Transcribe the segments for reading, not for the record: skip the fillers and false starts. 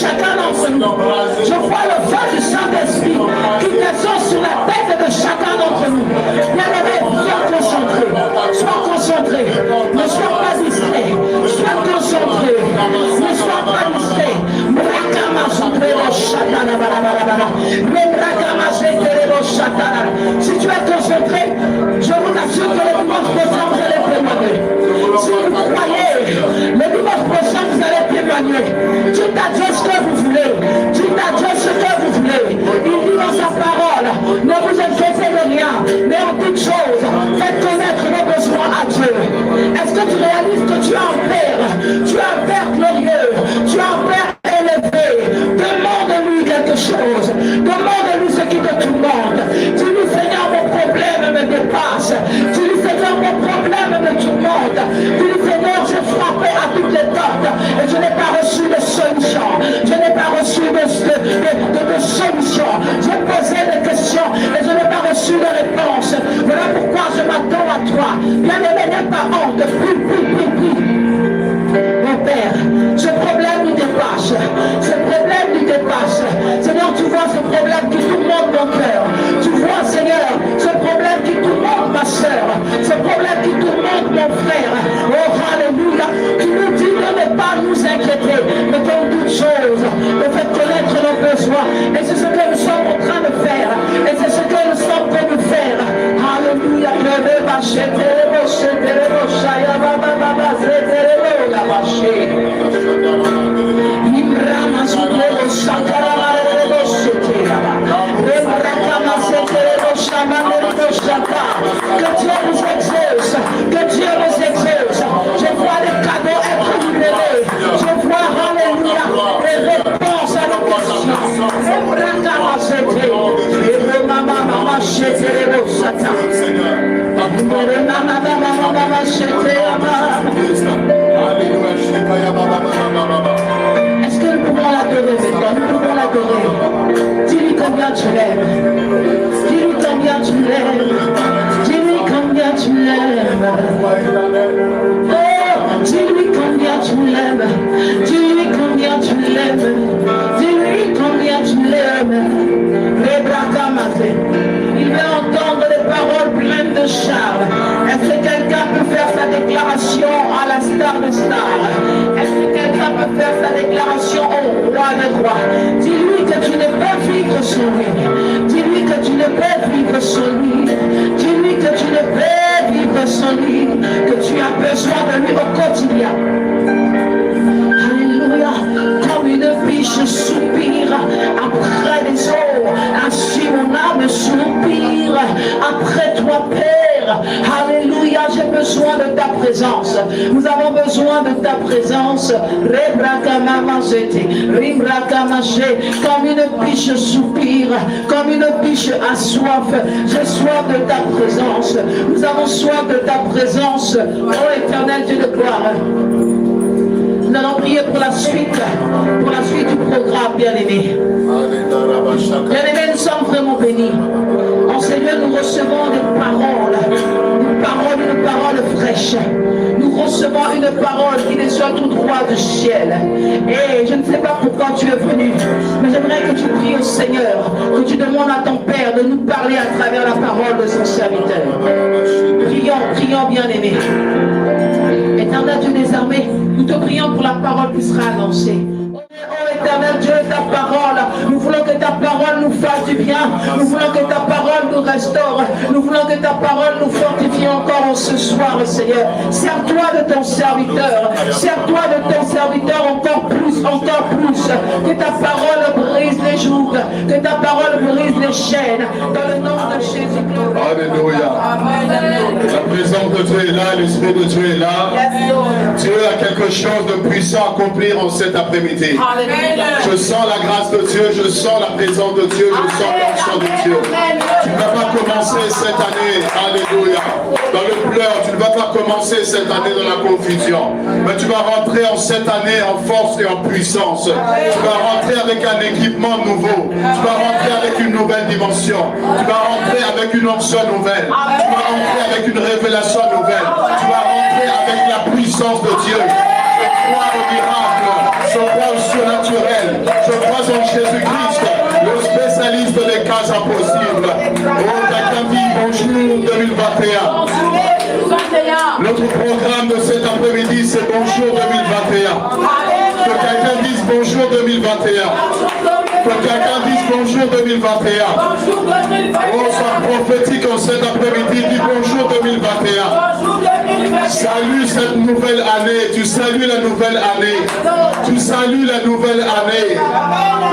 chacun d'entre nous. Je vois le feu du Saint-Esprit qui descend sur la tête de chacun d'entre nous. Bien-aimé, sois concentré. Sois concentré. Ne sois pas distrait. Sois concentré. Ne sois pas distrait. Si tu es concentré, je vous assure que le dimanche prochain vous allez témoigner. Si vous croyez, le dimanche prochain vous allez témoigner. Dieu t'a dit ce que vous voulez. Dieu t'a dit ce que vous voulez. Il dit dans sa parole, ne vous inquiétez de rien, mais en toute chose, faites connaître vos besoins à Dieu. Est-ce que tu réalises que tu es un Père? Tu es un Père glorieux. Tu es un Père élevé. Demande-lui quelque chose. Demande-lui ce qui te tourmente. Dis-lui, Seigneur, mon problème me dépasse. Dis-lui, Seigneur, mon problème me tourmente. Dis-lui, Seigneur, j'ai frappé à toutes les portes et je n'ai pas reçu de solution. Je n'ai pas reçu de solution. J'ai posé des questions et je n'ai pas reçu de réponse. Voilà pourquoi je m'attends à toi. Bien-aimé, n'aie pas honte. Prie. Mon Père, ce problème nous dépasse. Ce problème nous dépasse. Seigneur, tu vois ce problème qui tourmente mon cœur. Tu vois, Seigneur, ce problème qui tourmente ma soeur. Ce problème qui tourmente mon frère. Oh, alléluia. Tu nous dis de ne pas nous inquiéter, mais comme toute chose, de faire connaître nos besoins. Et c'est ce que nous sommes en train de faire. Et c'est ce que nous sommes en train de faire. Alléluia. Que Dieu nous exauce, que Dieu nous exauce. Je vois les cadeaux être libérés. Je vois, alléluia, les réponses à nos questions. Est-ce que nous pouvons l'adorer maintenant? Nous pouvons l'adorer. Dis-lui combien tu l'aimes. Dis-lui combien tu l'aimes. Dis-lui combien tu l'aimes. Oh, dis-lui combien tu l'aimes. Dis-lui combien tu l'aimes. Dis-lui combien tu l'aimes. Il veut entendre des paroles pleines de charme. Est-ce que quelqu'un peut faire sa déclaration à la star de star? Est-ce que quelqu'un peut faire sa déclaration au roi des rois? Dis-lui que tu ne peux vivre sans lui. Dis-lui que tu ne peux vivre sans lui. Dis-lui que tu ne peux vivre sans lui. Que tu as besoin de lui au quotidien. Alléluia. Comme une biche soupire après les eaux, ainsi mon âme soupire après toi, Père. Alléluia, j'ai besoin de ta présence. Nous avons besoin de ta présence. Comme une biche soupire, comme une biche a soif. J'ai soif de ta présence. Nous avons soif de ta présence. Oh éternel Dieu de gloire. Nous allons prier pour la suite du programme, bien-aimés. Bien-aimés, nous sommes vraiment bénis. En Seigneur, nous recevons des paroles, une parole fraîche. Nous recevons une parole qui descend tout droit du ciel. Et je ne sais pas pourquoi tu es venu, mais j'aimerais que tu pries au Seigneur, que tu demandes à ton Père de nous parler à travers la parole de son serviteur. Prions, bien-aimés. Éternel Dieu des armées, nous te prions pour la parole qui sera annoncée. Oh éternel Dieu, ta parole, nous voulons que ta parole nous fasse du bien, nous voulons que ta parole nous restaure, nous voulons que ta parole nous fortifie encore ce soir, Seigneur. Sers-toi de ton serviteur, sers-toi de ton serviteur encore plus, que ta parole brise les jougs, que ta parole brise les chaînes, dans le nom de Jésus-Christ. Alléluia. La présence de Dieu est là, l'Esprit de Dieu est là. Dieu a quelque chose de puissant à accomplir en cet après-midi. Je sens la grâce de Dieu, je sens la présence de Dieu, je sens l'action de Dieu. Tu ne vas pas commencer cette année, alléluia, dans le pleur, tu ne vas pas commencer cette année dans la confusion, mais tu vas rentrer en cette année en force et en puissance. Tu vas rentrer avec un équipement nouveau, tu vas rentrer avec une nouvelle dimension, tu vas rentrer avec une onction nouvelle, tu vas rentrer avec une révélation nouvelle, tu vas rentrer avec la puissance de Dieu. Je crois au miracle, je crois au surnaturel, Je crois en Jésus-Christ, le spécialiste des cas impossibles. Oh, quelqu'un dit bonjour 2021. Notre programme de cet après-midi, c'est bonjour 2021. Que quelqu'un dise bonjour 2021. Que quelqu'un dise bonjour 2021. Oh, sois prophétique en cet après-midi, dis bonjour 2021. Salue cette nouvelle année, tu salues la nouvelle année. Tu salues la nouvelle année.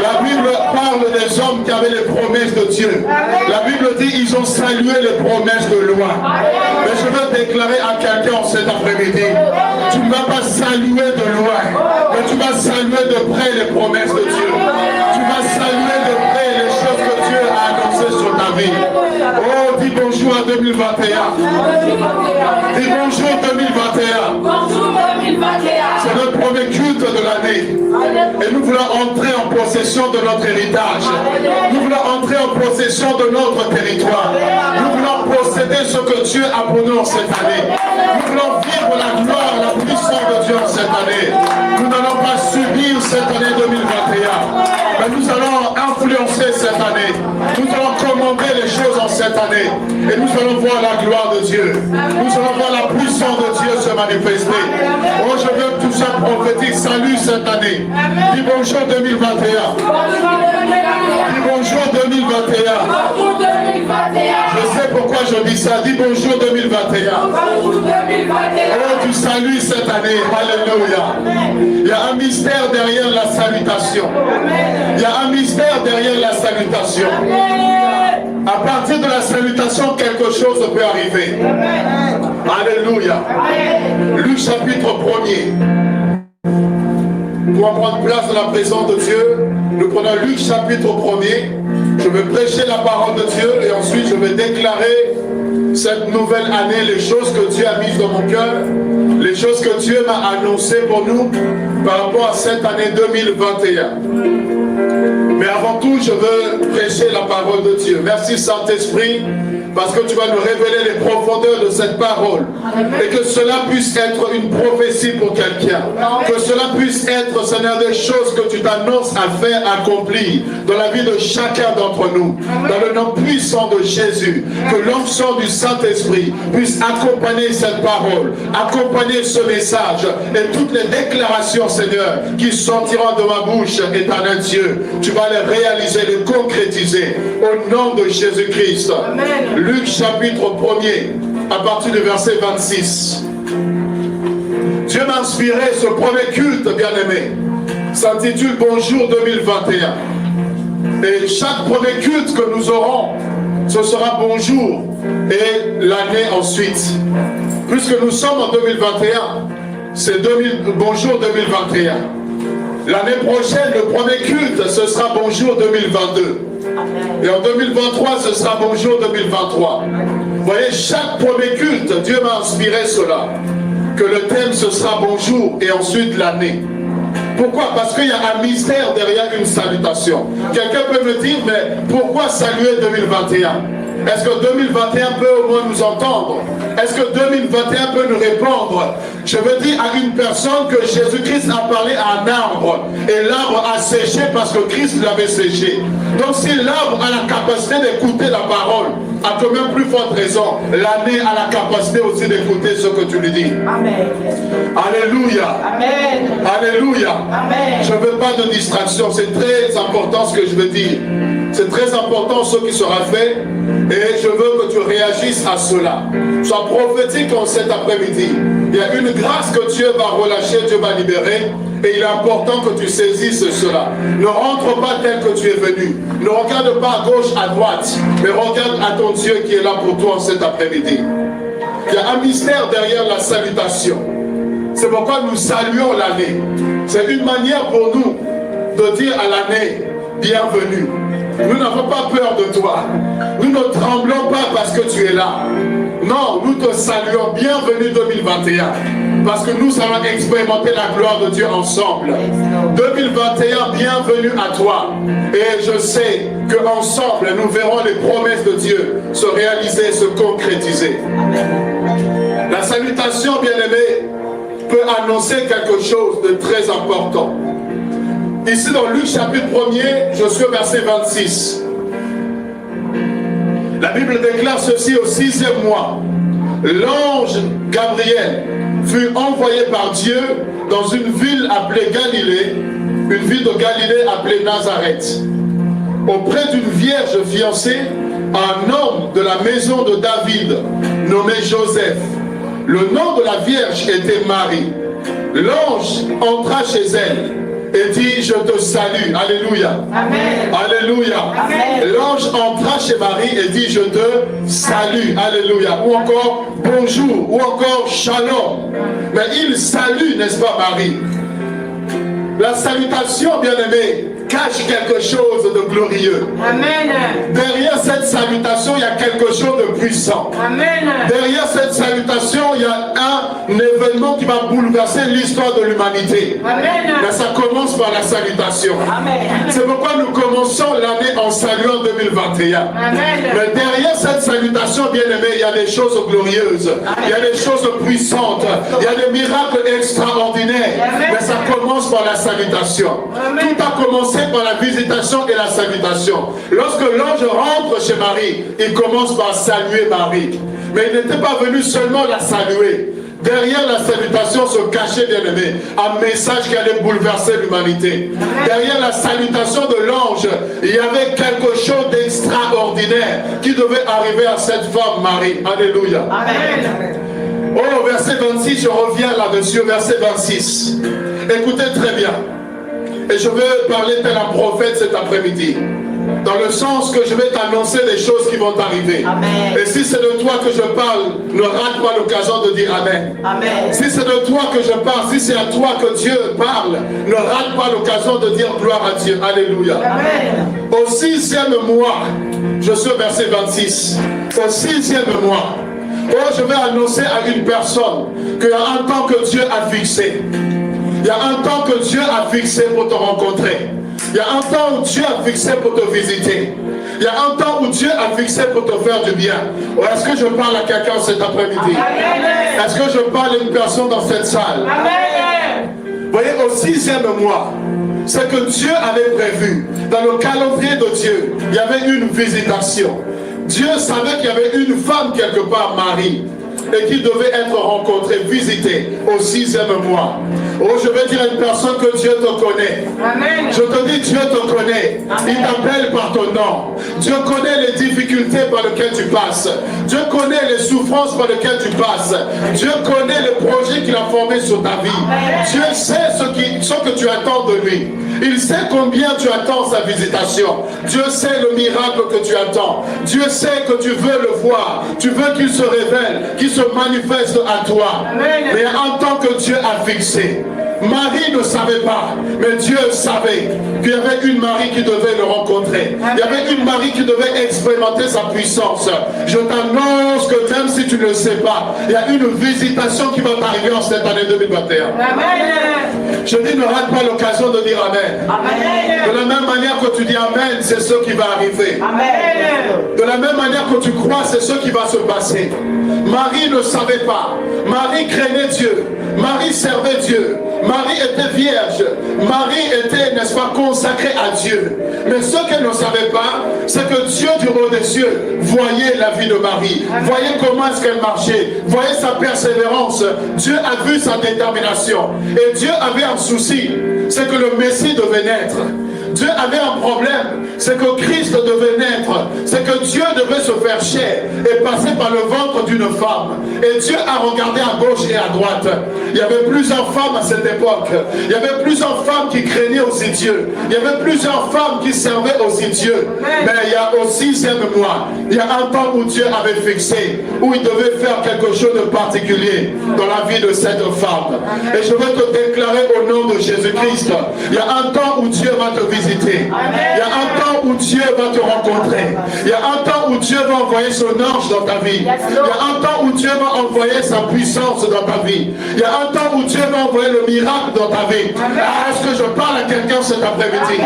La Bible parle des hommes qui avaient les promesses de Dieu. La Bible dit ils ont salué les promesses de loi. Mais je veux déclarer à quelqu'un en cet après-midi, tu ne vas pas saluer de loi, mais tu vas saluer de près les promesses de Dieu. Tu vas saluer de près les choses que Dieu a annoncées sur ta vie. Oh, dis bonjour à 2021. Dis bonjour 2021. C'est notre premier culte de l'année. Et nous voulons entrer en possession de notre héritage. Nous voulons entrer en possession de notre territoire. Nous voulons posséder ce que Dieu a pour nous en cette année. Nous voulons vivre la gloire, la puissance de Dieu en cette année. Nous n'allons pas subir cette année 2021. Mais nous allons influencer cette année. Nous allons commander les choses en cette année. Et nous allons voir la gloire de Dieu. Nous allons voir la puissance de Dieu se manifester. Oh, je veux que tout ça prophétique salue cette année. Dis bonjour 2021. Dis bonjour 2021. Je sais pourquoi je dis ça. Dis bonjour 2021. Oh, tu salues cette année. Alléluia. Il y a un mystère derrière la salutation. Il y a un mystère derrière la salutation. À partir de la salutation, quelque chose peut arriver. Alléluia. Luc chapitre 1er. Pour prendre place dans la présence de Dieu, nous prenons Luc chapitre 1er. Je vais prêcher la parole de Dieu et ensuite je vais déclarer cette nouvelle année, les choses que Dieu a mises dans mon cœur, les choses que Dieu m'a annoncées pour nous par rapport à cette année 2021. Mais avant tout, je veux prêcher la parole de Dieu. Merci Saint-Esprit, parce que tu vas nous révéler les profondeurs de cette parole. Et que cela puisse être une prophétie pour quelqu'un. Que cela puisse être, Seigneur, des choses que tu t'annonces à faire accomplir dans la vie de chacun d'entre nous. Dans le nom puissant de Jésus. Que l'onction du Saint-Esprit puisse accompagner cette parole, accompagner ce message et toutes les déclarations, Seigneur, qui sortiront de ma bouche, éternel Dieu. Tu vas les réaliser, les concrétiser au nom de Jésus-Christ. Luc chapitre 1er, à partir du verset 26. Dieu m'a inspiré ce premier culte, bien-aimé, s'intitule Bonjour 2021. Et chaque premier culte que nous aurons, ce sera bonjour et l'année ensuite. Puisque nous sommes en 2021, c'est bonjour 2021. L'année prochaine, le premier culte, ce sera bonjour 2022. Et en 2023, ce sera bonjour 2023. Vous voyez, chaque premier culte, Dieu m'a inspiré cela. Que le thème, ce sera bonjour et ensuite l'année. Pourquoi? Parce qu'il y a un mystère derrière une salutation. Quelqu'un peut me dire, mais pourquoi saluer 2021? Est-ce que 2021 peut au moins nous entendre? Est-ce que 2021 peut nous répondre? Je veux dire à une personne que Jésus-Christ a parlé à un arbre et l'arbre a séché parce que Christ l'avait séché. Donc si l'arbre a la capacité d'écouter la parole, à quand même plus forte raison, l'année a la capacité aussi d'écouter ce que tu lui dis. Amen. Alléluia. Amen. Alléluia. Amen. Je ne veux pas de distraction, c'est très important ce que je veux dire. C'est très important ce qui sera fait et je veux que tu réagisses à cela. Sois prophétique en cet après-midi. Il y a une grâce que Dieu va relâcher, Dieu va libérer et il est important que tu saisisses cela. Ne rentre pas tel que tu es venu. Ne regarde pas à gauche, à droite, mais regarde à ton Dieu qui est là pour toi en cet après-midi. Il y a un mystère derrière la salutation. C'est pourquoi nous saluons l'année. C'est une manière pour nous de dire à l'année, bienvenue. Nous n'avons pas peur de toi. Nous ne tremblons pas parce que tu es là. Non, nous te saluons. Bienvenue 2021. Parce que nous allons expérimenter la gloire de Dieu ensemble. 2021, bienvenue à toi. Et je sais qu'ensemble, nous verrons les promesses de Dieu se réaliser, se concrétiser. La salutation, bien-aimée, peut annoncer quelque chose de très important. Ici dans Luc chapitre 1er, je suis au verset 26. La Bible déclare ceci: au 6e mois, l'ange Gabriel fut envoyé par Dieu dans une ville appelée Galilée, une ville de Galilée appelée Nazareth, auprès d'une vierge fiancée à un homme de la maison de David, nommé Joseph. Le nom de la vierge était Marie. L'ange entra chez elle et dit: je te salue. Alléluia. Amen. Alléluia. Amen. L'ange entra chez Marie et dit: je te salue. Alléluia. Ou encore bonjour, ou encore shalom. Mais il salue, n'est-ce pas, Marie? La salutation, bien-aimée, cache quelque chose de glorieux. Amen. Derrière cette salutation, il y a quelque chose de puissant. Amen. Derrière cette salutation, il y a un événement qui va bouleverser l'histoire de l'humanité. Amen. Mais ça commence par la salutation. Amen. C'est pourquoi nous commençons l'année en saluant 2021. Amen. Mais derrière cette salutation, bien-aimée, il y a des choses glorieuses. Il y a des choses puissantes. Il y a des miracles extraordinaires. Amen. Mais ça commence par la salutation. Amen. Tout a commencé par la visitation et la salutation. Lorsque l'ange rentre chez Marie, il commence par saluer Marie. Mais il n'était pas venu seulement la saluer. Derrière la salutation se cachait, bien-aimé, un message qui allait bouleverser l'humanité. Derrière la salutation de l'ange, il y avait quelque chose d'extraordinaire qui devait arriver à cette femme, Marie. Alléluia. Amen. Oh, verset 26, je reviens là-dessus, verset 26. Écoutez très bien. Et je vais parler tel un prophète cet après-midi. Dans le sens que je vais t'annoncer des choses qui vont arriver. Amen. Et si c'est de toi que je parle, ne rate pas l'occasion de dire Amen. Amen. Si c'est de toi que je parle, si c'est à toi que Dieu parle, ne rate pas l'occasion de dire gloire à Dieu. Alléluia. Amen. Au 6e mois, je suis au verset 26. Au 6e mois, oh, je vais annoncer à une personne qu'il y a un temps que Dieu a fixé. Il y a un temps que Dieu a fixé pour te rencontrer. Il y a un temps où Dieu a fixé pour te visiter. Il y a un temps où Dieu a fixé pour te faire du bien. Ou est-ce que je parle à quelqu'un cet après-midi? Est-ce que je parle à une personne dans cette salle? Vous voyez, au 6e mois, c'est que Dieu avait prévu. Dans le calendrier de Dieu, il y avait une visitation. Dieu savait qu'il y avait une femme quelque part, Marie, et qui devait être rencontrée, visitée au 6e mois. Oh, je vais dire à une personne que Dieu te connaît. Amen. Je te dis, Dieu te connaît. Il t'appelle par ton nom. Dieu connaît les difficultés par lesquelles tu passes. Dieu connaît les souffrances par lesquelles tu passes. Dieu connaît les projets qu'il a formés sur ta vie. Dieu sait ce que tu attends de lui. Il sait combien tu attends sa visitation. Dieu sait le miracle que tu attends. Dieu sait que tu veux le voir. Tu veux qu'il se révèle, qu'il se manifeste à toi. Amen. Mais en tant que Dieu a fixé, Marie ne savait pas, mais Dieu savait qu'il y avait une Marie qui devait le rencontrer. Il y avait une Marie qui devait expérimenter sa puissance. Je t'annonce que même si tu ne le sais pas, il y a une visitation qui va t'arriver en cette année 2021. Amen. Je dis, ne rate pas l'occasion de dire Amen. Amen. De la même manière que tu dis Amen, c'est ce qui va arriver. Amen. De la même manière que tu crois, c'est ce qui va se passer. Marie ne savait pas. Marie craignait Dieu. Marie servait Dieu. Marie était vierge. Marie était, n'est-ce pas, consacrée à Dieu. Mais ce qu'elle ne savait pas, c'est que Dieu du haut des cieux voyait la vie de Marie. Voyait comment est-ce qu'elle marchait. Voyait sa persévérance. Dieu a vu sa détermination. Et Dieu avait un souci. C'est que le Messie devait naître. Dieu avait un problème, c'est que Christ devait naître, c'est que Dieu devait se faire chair et passer par le ventre d'une femme. Et Dieu a regardé à gauche et à droite. Il y avait plusieurs femmes à cette époque. Il y avait plusieurs femmes qui craignaient aussi Dieu. Il y avait plusieurs femmes qui servaient aussi Dieu. Mais il y a au 6e mois, il y a un temps où Dieu avait fixé, où il devait faire quelque chose de particulier dans la vie de cette femme. Et je veux te déclarer au nom de Jésus-Christ, il y a un temps où Dieu va te visiter. Il y a un temps où Dieu va te rencontrer. Il y a un temps où Dieu va envoyer son ange dans ta vie. Il y a un temps où Dieu va envoyer sa puissance dans ta vie. Il y a un temps où Dieu va envoyer le miracle dans ta vie. Est-ce que je parle à quelqu'un cet après-midi?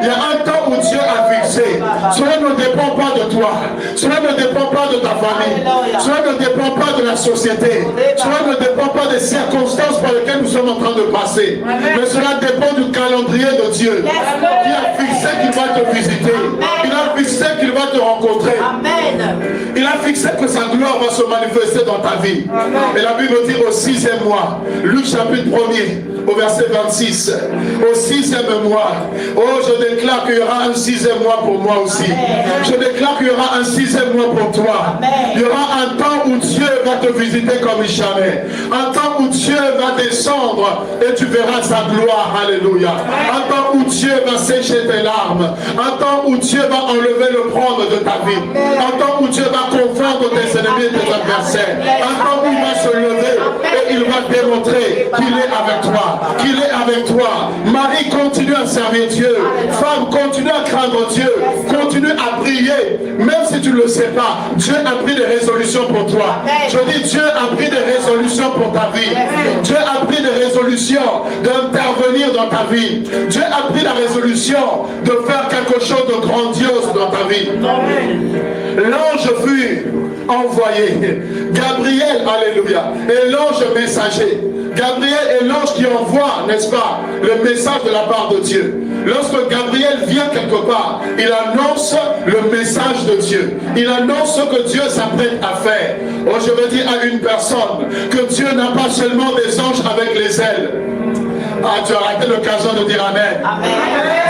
Il y a un temps où Dieu a fixé. Cela ne dépend pas de toi. Cela ne dépend pas de ta famille. Cela ne dépend pas de la société. Cela ne dépend pas des circonstances par lesquelles nous sommes en train de passer. Mais cela dépend du calendrier de Dieu. Qui a fixé qu'il va te visiter. Il a fixé qu'il va te rencontrer. Il a fixé que sa gloire va se manifester dans ta vie. Et la Bible dit au 6e mois, Luc chapitre 1er, au verset 26, au 6e mois, oh, je déclare qu'il y aura un 6e mois pour moi aussi. Je déclare qu'il y aura un 6e mois pour toi. Il y aura un temps où Dieu va te visiter comme jamais. Un temps où Dieu va descendre et tu verras sa gloire. Alléluia. Un temps où Dieu va sécher tes larmes. Un temps où Dieu va enlever le prendre de ta vie. Un temps où Dieu va confondre tes ennemis et tes adversaires. Un temps où il va se lever et il va démontrer qu'il est avec toi. Qu'il est avec toi. Marie, continue à servir Dieu. Femme, continue à craindre Dieu. Continue à prier. Même si tu ne le sais pas, Dieu a pris des résolutions pour toi. Je dis, Dieu a pris des résolutions pour ta vie. Dieu a pris des résolutions d'intervenir dans ta vie. Dieu a pris la résolution de faire quelque chose de grandiose dans ta vie. L'ange fut envoyé. Gabriel, alléluia, et l'ange messager. Gabriel est l'ange qui envoie, n'est-ce pas, le message de la part de Dieu. Lorsque Gabriel vient quelque part, il annonce le message de Dieu. Il annonce ce que Dieu s'apprête à faire. Oh, je veux dire à une personne que Dieu n'a pas seulement des anges avec les ailes. Ah, tu as raté l'occasion de dire Amen. Amen.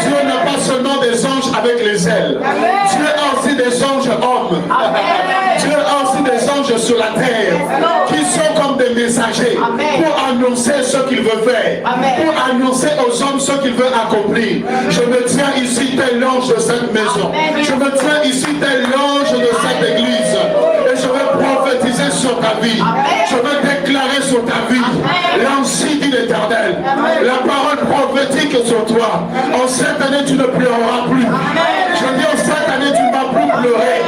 Dieu n'a pas seulement des anges avec les ailes. Amen. Dieu a aussi des anges hommes. Amen. Dieu a aussi des anges sur la terre qui sont comme des messagers. Amen. Pour annoncer ce qu'il veut faire. Amen. Pour annoncer aux hommes ce qu'il veut accomplir. Je me tiens ici tel l'ange de cette maison. Amen. Je me tiens ici tel l'ange de cette église. Et je vais prophétiser sur ta vie. Amen. Je vais déclarer sur ta vie. L'ancien dit l'Éternel. La parole prophétique sur toi. En cette année, tu ne pleureras plus. Je dis, en cette année, tu ne vas plus pleurer.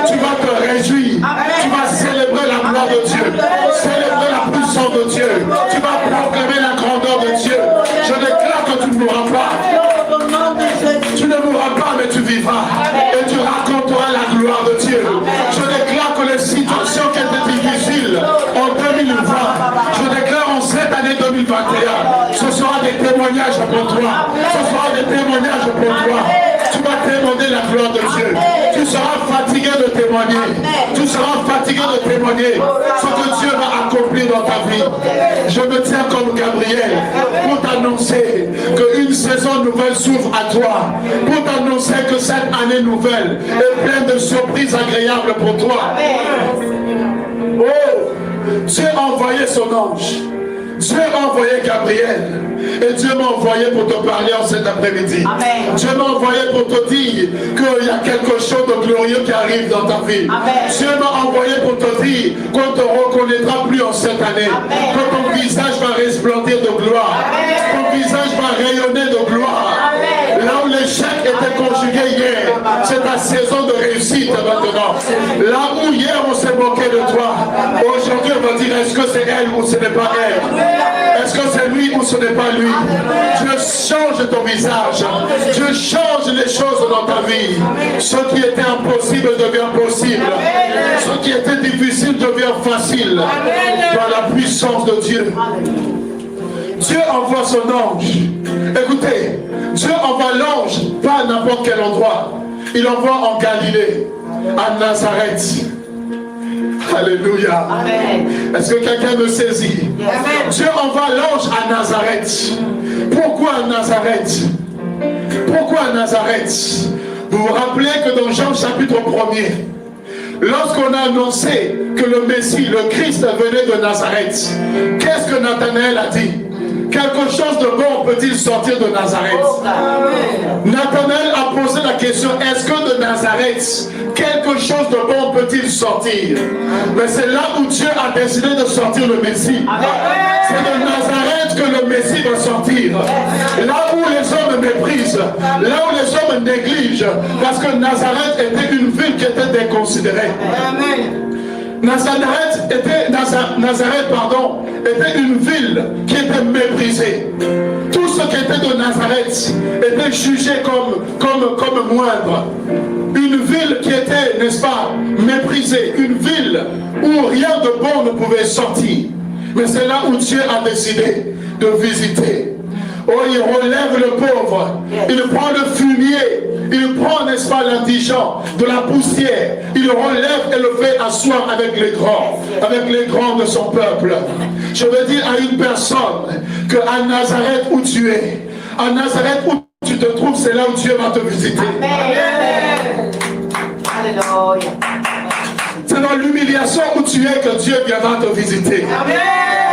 Tu vas te réjouir. Tu vas célébrer la gloire de Dieu. Célébrer la puissance de Dieu. Tu vas proclamer la grandeur de Dieu. Je déclare que tu ne mourras pas. Tu ne mourras pas, mais tu vivras. Et tu raconteras la gloire de Dieu. Je déclare que les situations qui étaient difficiles en 2020, je déclare en cette année 2021, ce sera des témoignages pour toi. Ce sera des témoignages pour toi. Tu vas témoigner la gloire de Dieu. Tu seras fatigué de témoigner. Tu seras fatigué de témoigner ce que Dieu va accomplir dans ta vie. Je me tiens comme Gabriel pour t'annoncer qu'une saison nouvelle s'ouvre à toi. Pour t'annoncer que cette année nouvelle est pleine de surprises agréables pour toi. Oh, Dieu a envoyé son ange. Dieu a envoyé Gabriel. Et Dieu m'a envoyé pour te parler en cet après-midi. Dieu m'a envoyé pour te dire qu'il y a quelque chose de glorieux qui arrive dans ta vie. Amen. Dieu m'a envoyé pour te dire qu'on ne te reconnaîtra plus en cette année. Amen. Que ton visage va resplendir de gloire. Amen. Ton visage va rayonner de gloire. Amen. Là où l'échec était conjugué hier, c'est ta saison de réussite maintenant. Là où hier on s'est moqué de toi, aujourd'hui on va dire est-ce que c'est elle ou ce n'est pas elle? Est-ce que c'est lui ou ce n'est pas lui? Dieu change ton visage. Dieu change les choses dans ta vie. Ce qui était impossible devient possible. Ce qui était difficile devient facile. Par la puissance de Dieu. Dieu envoie son ange. Écoutez, Dieu envoie l'ange pas à n'importe quel endroit. Il envoie en Galilée, à Nazareth. Alléluia. Est-ce que quelqu'un me saisit? Amen. Dieu envoie l'ange à Nazareth. Pourquoi à Nazareth? Pourquoi à Nazareth? Vous vous rappelez que dans Jean chapitre 1er, lorsqu'on a annoncé que le Messie, le Christ venait de Nazareth, qu'est-ce que Nathanaël a dit? Quelque chose de bon peut-il sortir de Nazareth? Nathanaël a posé la question, est-ce que de Nazareth, quelque chose de bon peut-il sortir? Mais c'est là où Dieu a décidé de sortir le Messie. C'est de Nazareth que le Messie va sortir. Là où les hommes méprisent, là où les hommes négligent, Parce que Nazareth était une ville qui était déconsidérée. Nazareth était une ville qui était méprisée. Tout ce qui était de Nazareth était jugé comme moindre. Une ville qui était, n'est-ce pas, méprisée. Une ville où rien de bon ne pouvait sortir. Mais c'est là où Dieu a décidé de visiter. Oh, il relève le pauvre, il prend le fumier, il prend, n'est-ce pas, l'indigent, de la poussière, il relève et le fait asseoir avec les grands de son peuple. Je veux dire à une personne qu'à Nazareth où tu es, à Nazareth où tu te trouves, c'est là où Dieu va te visiter. Amen. Alléluia. C'est dans l'humiliation où tu es que Dieu viendra te visiter. Amen.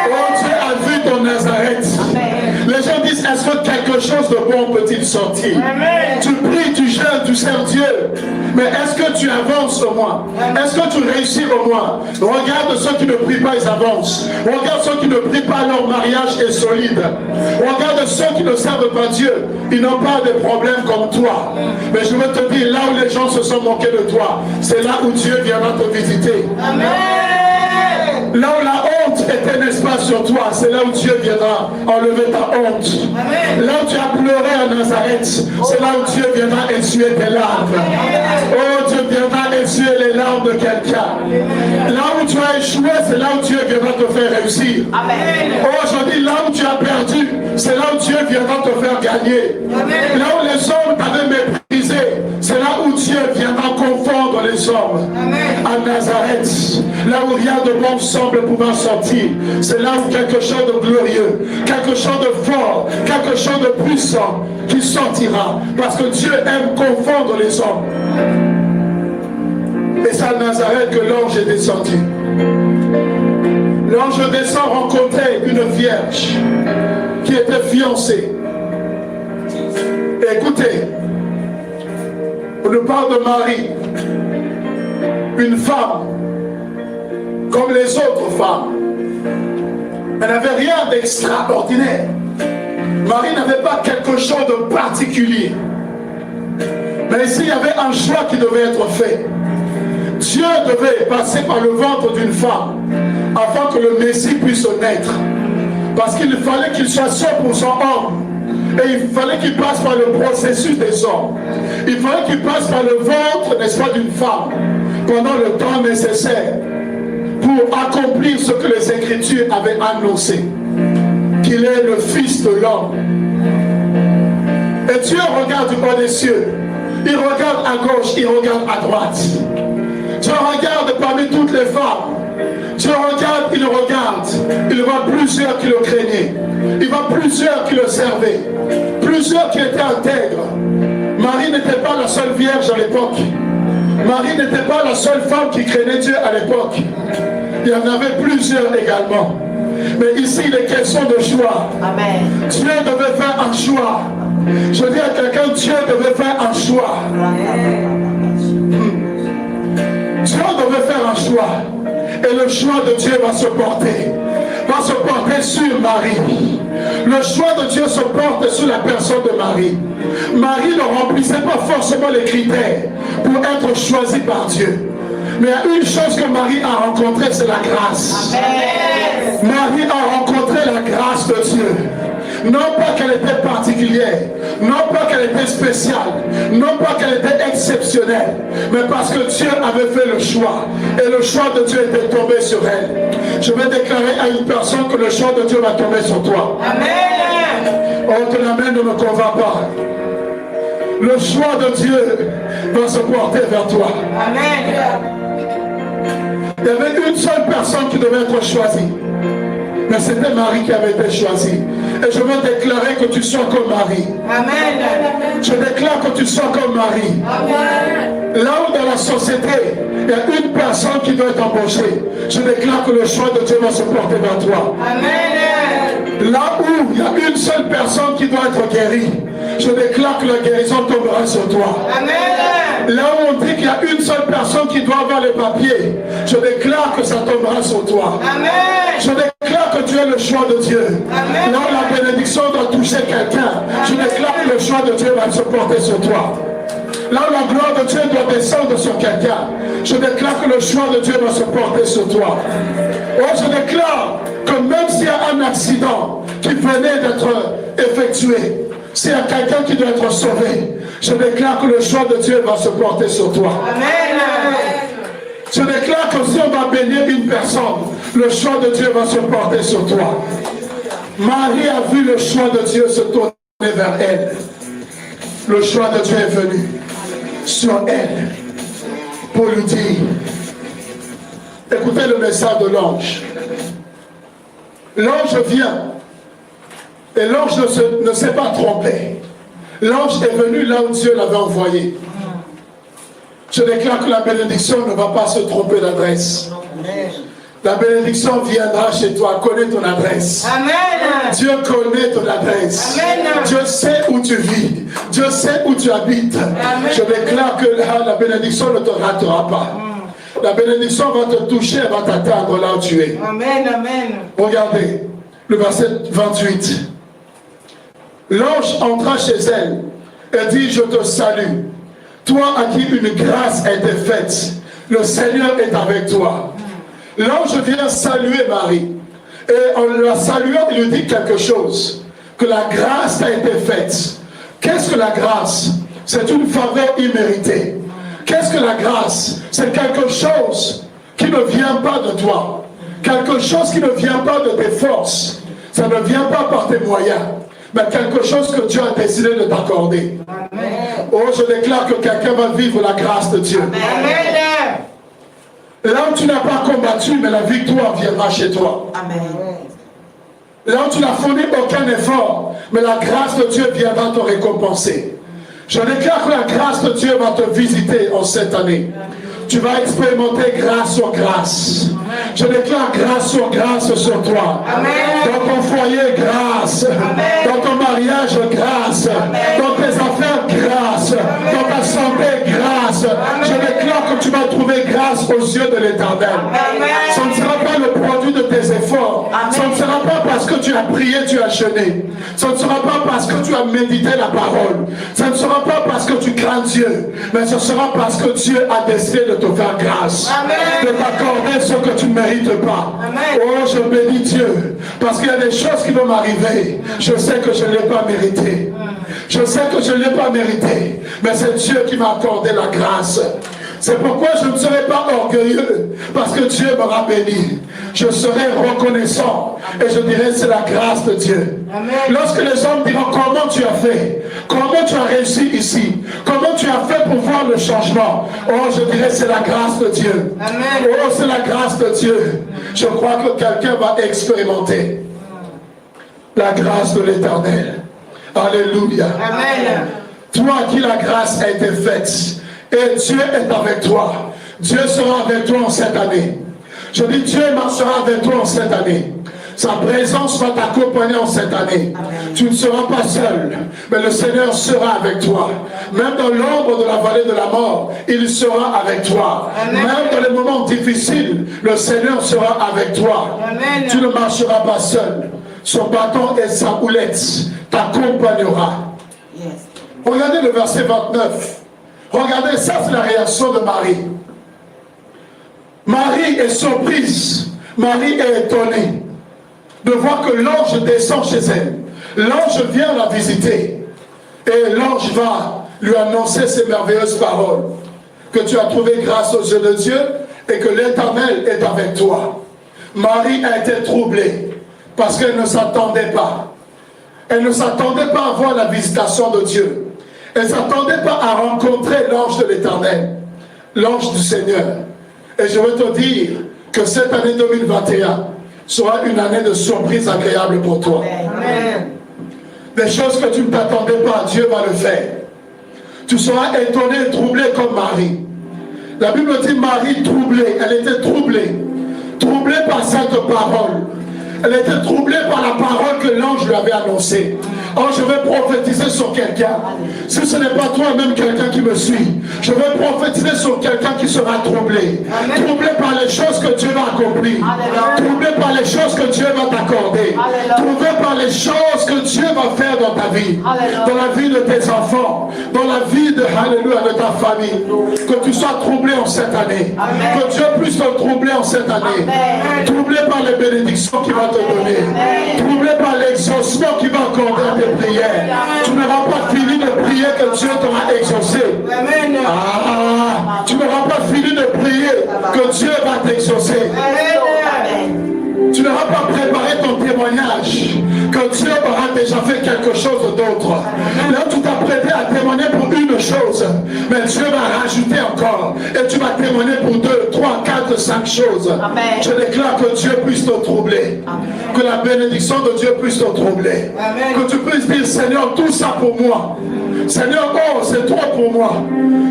Oh, Dieu a vu ton Nazareth. Amen. Les gens disent, est-ce que quelque chose de bon peut-il sortir? Amen. Tu pries, tu jeûnes, tu sers Dieu. Mais est-ce que tu avances au moins? Est-ce que tu réussis au moins? Regarde ceux qui ne prient pas, ils avancent. Regarde ceux qui ne prient pas, leur mariage est solide. Regarde ceux qui ne servent pas Dieu. Ils n'ont pas de problèmes comme toi. Mais je veux te dire, là où les gens se sont moqués de toi, c'est là où Dieu viendra te visiter. Amen. Là où la honte était, n'est-ce pas, sur toi, c'est là où Dieu viendra enlever ta honte. Amen. Là où tu as pleuré à Nazareth, c'est là où Dieu viendra essuyer tes larmes. Oh, Dieu viendra essuyer les larmes de quelqu'un. Là où tu as échoué, c'est là où Dieu viendra te faire réussir. Amen. Oh, je dis, là où tu as perdu, c'est là où Dieu viendra te faire gagner. Amen. Là où les hommes t'avaient méprisé, c'est là où Dieu viendra confondre les hommes. Amen. À Nazareth, là où rien de bon semble pouvoir sortir, c'est là où quelque chose de glorieux, quelque chose de fort, quelque chose de puissant qui sortira. Parce que Dieu aime confondre les hommes. Et c'est à Nazareth que l'ange est descendu. L'ange descend rencontrer une vierge qui était fiancée. Et écoutez, on nous parle de Marie, une femme comme les autres femmes. Elle n'avait rien d'extraordinaire. Marie n'avait pas quelque chose de particulier. Mais ici, il y avait un choix qui devait être fait. Dieu devait passer par le ventre d'une femme afin que le Messie puisse naître. Parce qu'il fallait qu'il soit 100% homme. Et il fallait qu'il passe par le processus des hommes. Il fallait qu'il passe par le ventre, n'est-ce pas, d'une femme pendant le temps nécessaire pour accomplir ce que les Écritures avaient annoncé, qu'il est le Fils de l'homme. Et Dieu regarde du haut des cieux. Il regarde à gauche, il regarde à droite. Dieu regarde parmi toutes les femmes. Dieu regarde, il voit plusieurs qui le craignaient. Il voit plusieurs qui le servaient. Plusieurs qui étaient intègres. Marie n'était pas la seule vierge à l'époque. Marie n'était pas la seule femme qui craignait Dieu à l'époque. Il y en avait plusieurs également. Mais ici, il est question de choix. Amen. Dieu devait faire un choix. Je dis à quelqu'un, Dieu devait faire un choix. Dieu devait faire un choix. Et le choix de Dieu va se porter sur Marie. Le choix de Dieu se porte sur la personne de Marie. Marie ne remplissait pas forcément les critères pour être choisie par Dieu. Mais il y a une chose que Marie a rencontrée, c'est la grâce. Amen. Marie a rencontré la grâce de Dieu. Non pas qu'elle était particulière, non pas qu'elle était spéciale, non pas qu'elle était exceptionnelle, mais parce que Dieu avait fait le choix. Et le choix de Dieu était tombé sur elle. Je vais déclarer à une personne que le choix de Dieu va tomber sur toi. Amen. Oh, ton amen ne me convainc pas. Le choix de Dieu va se porter vers toi. Amen. Il y avait une seule personne qui devait être choisie. Mais c'était Marie qui avait été choisie. Et je veux déclarer que tu sois comme Marie. Amen. Je déclare que tu sois comme Marie. Amen. Là où dans la société, il y a une personne qui doit être embauchée, je déclare que le choix de Dieu va se porter vers toi. Amen. Là où il y a une seule personne qui doit être guérie, je déclare que la guérison tombera sur toi. Amen. Là où on dit qu'il y a une seule personne qui doit avoir les papiers, je déclare que ça tombera sur toi. Amen. Je déclare que tu es le choix de Dieu. Amen. Là où la bénédiction doit toucher quelqu'un, je déclare que le choix de Dieu va se porter sur toi. Là où la gloire de Dieu doit descendre sur quelqu'un, je déclare que le choix de Dieu va se porter sur toi. Oh, je déclare que même s'il y a un accident qui venait d'être effectué, s'il y a quelqu'un qui doit être sauvé, je déclare que le choix de Dieu va se porter sur toi. Amen. Je déclare que si on va bénir une personne, le choix de Dieu va se porter sur toi. Marie a vu le choix de Dieu se tourner vers elle. Le choix de Dieu est venu sur elle pour lui dire, écoutez le message de l'ange. L'ange vient et l'ange ne s'est pas trompé. L'ange est venu là où Dieu l'avait envoyé. Je déclare que la bénédiction ne va pas se tromper d'adresse. La bénédiction viendra chez toi, connaît ton adresse. Amen. Dieu connaît ton adresse. Amen. Dieu sait où tu vis. Dieu sait où tu habites. Amen. Je déclare que là, la bénédiction ne te ratera pas. La bénédiction va te toucher, elle va t'atteindre là où tu es. Amen, amen. Regardez, le verset 28. L'ange entra chez elle et dit, je te salue. Toi à qui une grâce a été faite, le Seigneur est avec toi. L'ange vient saluer Marie. Et en la saluant, il lui dit quelque chose. Que la grâce a été faite. Qu'est-ce que la grâce? C'est une faveur imméritée. Qu'est-ce que la grâce? C'est quelque chose qui ne vient pas de toi. Quelque chose qui ne vient pas de tes forces. Ça ne vient pas par tes moyens. Mais quelque chose que Dieu a décidé de t'accorder. Oh, je déclare que quelqu'un va vivre la grâce de Dieu. Amen. Là où tu n'as pas combattu, mais la victoire viendra chez toi. Amen. Là où tu n'as fourni aucun effort, mais la grâce de Dieu viendra te récompenser. Je déclare que la grâce de Dieu va te visiter en cette année. Tu vas expérimenter grâce sur grâce. Je déclare grâce sur grâce sur toi. Amen. Dans ton foyer, grâce. Amen. Dans ton mariage, grâce. Amen. Dans tes affaires, grâce. Amen. Dans ta santé, grâce. Amen. Je déclare que tu vas trouver grâce aux yeux de l'Éternel. Ce ne sera pas le produit de tes efforts. Amen. Ce ne sera pas parce que tu as prié, tu as jeûné. Ce ne sera pas parce que tu as médité la parole. Ce ne sera pas parce que tu crains Dieu. Mais ce sera parce que Dieu a décidé de te faire grâce. Amen. De t'accorder ce que tu ne mérites pas. Amen. Oh, je bénis Dieu. Parce qu'il y a des choses qui vont m'arriver. Je sais que je ne l'ai pas mérité. Je sais que je ne l'ai pas mérité. Mais c'est Dieu qui m'a accordé la grâce. C'est pourquoi je ne serai pas orgueilleux, parce que Dieu m'aura béni. Je serai reconnaissant et je dirai c'est la grâce de Dieu. Amen. Lorsque les hommes diront comment tu as fait, comment tu as réussi ici, comment tu as fait pour voir le changement, oh je dirai c'est la grâce de Dieu. Amen. Oh c'est la grâce de Dieu. Je crois que quelqu'un va expérimenter la grâce de l'Éternel. Alléluia. Amen. Toi à qui la grâce a été faite, et Dieu est avec toi. Dieu sera avec toi en cette année. Je dis Dieu sera avec toi en cette année. Sa présence va t'accompagner en cette année. Amen. Tu ne seras pas seul, mais le Seigneur sera avec toi. Même dans l'ombre de la vallée de la mort, il sera avec toi. Amen. Même dans les moments difficiles, le Seigneur sera avec toi. Amen. Tu ne marcheras pas seul. Son bâton et sa houlette t'accompagnera. Yes. Regardez le verset 29. Regardez, ça c'est la réaction de Marie. Marie est surprise. Marie est étonnée de voir que l'ange descend chez elle. L'ange vient la visiter. Et l'ange va lui annoncer ces merveilleuses paroles. Que tu as trouvé grâce aux yeux de Dieu et que l'Éternel est avec toi. Marie a été troublée parce qu'elle ne s'attendait pas. Elle ne s'attendait pas à voir la visitation de Dieu. Elle ne s'attendait pas à rencontrer l'ange de l'Éternel, l'ange du Seigneur. Et je veux te dire que cette année 2021 sera une année de surprise agréable pour toi. Amen. Des choses que tu ne t'attendais pas, Dieu va le faire. Tu seras étonné et troublé comme Marie. La Bible dit Marie troublée, elle était troublée. Troublée par cette parole. Elle était troublée par la parole que l'ange lui avait annoncée. Oh, je vais prophétiser sur quelqu'un. Si ce n'est pas toi-même quelqu'un qui me suit, je vais prophétiser sur quelqu'un qui sera troublé. Amen. Troublé par les choses que Dieu va accomplir. Alléluia. Troublé par les choses que Dieu va t'accorder. Troublé par les choses que Dieu va faire dans ta vie, dans la vie de tes enfants, dans la vie de, alléluia, de ta famille. Que tu sois troublé en cette année. Que Dieu puisse te troubler en cette année. Troublé par les bénédictions qu'il va te donner. Troublé par l'exaucement qu'il va accorder à tes prières. Tu n'auras pas fini de prier que Dieu t'aura exaucé. Tu n'auras pas fini de prier que Dieu va t'exaucer. Tu n'auras pas préparé ton témoignage que Dieu aura déjà fait quelque chose d'autre. Là, tu t'apprêtais à témoigner pour une chose, mais Dieu va rajouter encore et tu vas témoigner pour 2, 3, 4, 5 choses. Amen. Je déclare que Dieu puisse te troubler. Amen. Que la bénédiction de Dieu puisse te troubler. Amen. Que tu puisses dire, Seigneur, tout ça pour moi. Seigneur, oh, c'est trop pour moi.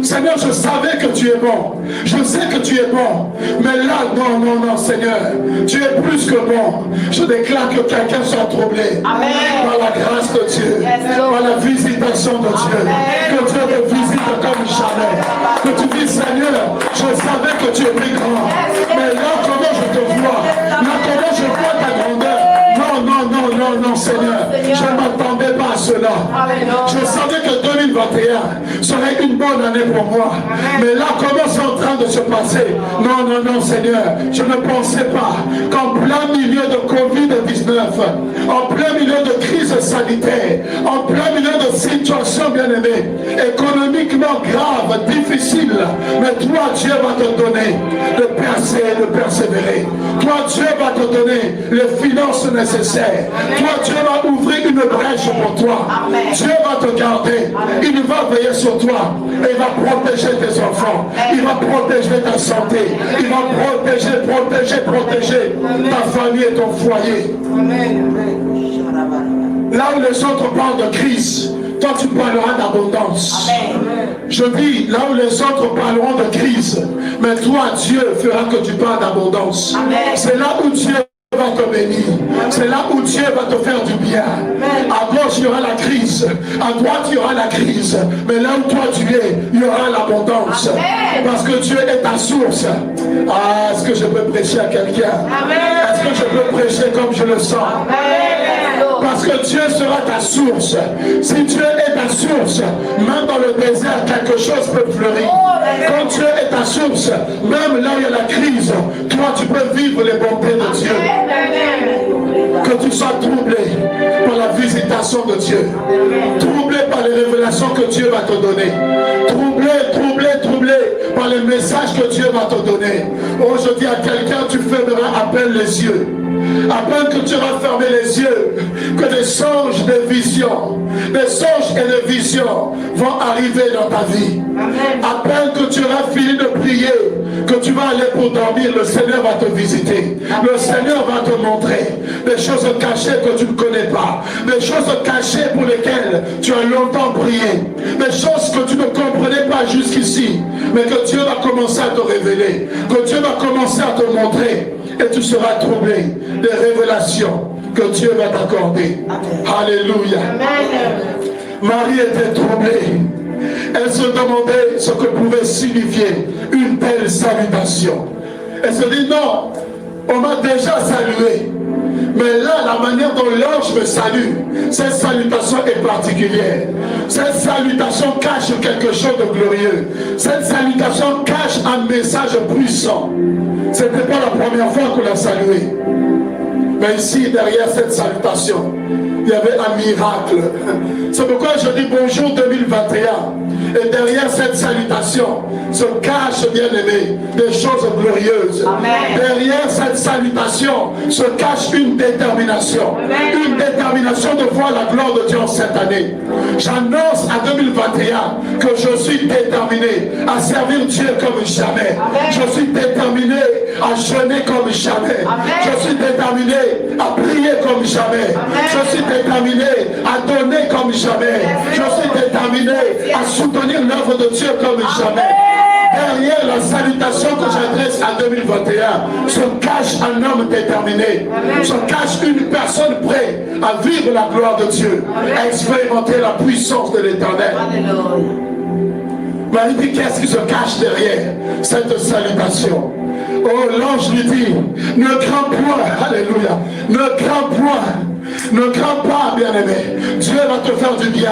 Seigneur, je savais que tu es bon. Je sais que tu es bon. Mais là, non, non, non, Seigneur. Tu es plus que bon. Je déclare que quelqu'un soit troublé. Amen. Par la grâce de Dieu. Yes, par la visitation de Dieu. Amen. Que Dieu te visite comme jamais. Que tu dis, Seigneur, je savais que tu étais grand. Mais là, comment je te vois? Là, comment je vois ta grandeur? Non, non, non, non, non, Seigneur. Je ne m'attendais pas à cela. Je savais que 2021 serait une bonne année pour moi. Mais là, comment c'est en train de se passer? Non, non, non, Seigneur. Je ne pensais pas qu'en plein milieu de Covid-19, en plein milieu de crise sanitaire, en plein milieu de situation bien-aimée, économiquement grave, difficile, mais toi, Dieu va te donner de percer et de persévérer. Toi, Dieu va te donner les finances nécessaires. Toi, Dieu va ouvrir une brèche pour toi. Amen. Dieu va te garder. Amen. Il va veiller sur toi. Et il va protéger tes enfants. Amen. Il va protéger ta santé. Amen. Il va protéger ta famille et ton foyer. Amen. Là où les autres parlent de crise, toi tu parleras d'abondance. Je dis, là où les autres parleront de crise, mais toi Dieu fera que tu parles d'abondance. C'est là où Dieu va te bénir. C'est là où Dieu va te faire du bien. À gauche il y aura la crise, à droite il y aura la crise, mais là où toi tu es, il y aura l'abondance. Parce que Dieu est ta source. Ah, est-ce que je peux prêcher à quelqu'un? Est-ce que je peux prêcher comme je le sens? Parce que Dieu sera ta source. Si Dieu est ta source, même dans le désert, quelque chose peut fleurir. Quand Dieu est ta source, même là où il y a la crise, toi tu peux vivre les bontés de Dieu. Que tu sois troublé par la visitation de Dieu. Troublé par les révélations que Dieu va te donner. Troublé par les messages que Dieu va te donner. Oh, je dis à quelqu'un, tu fermeras à peine les yeux. À peine que tu vas fermer les yeux, que des songes, des songes et des visions vont arriver dans ta vie. À peine que tu auras fini de prier, que tu vas aller pour dormir, le Seigneur va te visiter. Le Seigneur va te montrer des choses cachées que tu ne connais pas, des choses cachées pour lesquelles tu as longtemps prié, des choses que tu ne comprenais pas jusqu'ici, mais que Dieu va commencer à te révéler, que Dieu va commencer à te montrer, et tu seras troublé des révélations que Dieu va t'accorder. Alléluia. Marie était troublée. Elle se demandait ce que pouvait signifier une telle salutation. Elle se dit, non, on m'a déjà salué. Mais là, la manière dont l'ange me salue, cette salutation est particulière. Cette salutation cache quelque chose de glorieux. Cette salutation cache un message puissant. Ce n'était pas la première fois qu'on l'a salué. Mais ici, derrière cette salutation, il y avait un miracle. C'est pourquoi je dis bonjour 2021. Et derrière cette salutation se cache, bien aimé, des choses glorieuses. Amen. Derrière cette salutation se cache une détermination. Amen. Une détermination de voir la gloire de Dieu en cette année. J'annonce à 2021 que je suis déterminé à servir Dieu comme jamais. Amen. Je suis déterminé à jeûner comme jamais. Amen. Je suis déterminé à prier comme jamais. Amen. Je suis déterminé à donner comme jamais. Je suis déterminé à soutenir l'œuvre de Dieu comme jamais. Derrière la salutation que j'adresse à 2021 se cache un homme déterminé. Se cache une personne prête à vivre la gloire de Dieu, à expérimenter la puissance de l'Éternel. Marie dit, qu'est-ce qui se cache derrière cette salutation? Oh, l'ange lui dit, ne crains point, alléluia, ne crains point, Ne crains pas, bien-aimé. Dieu va te faire du bien.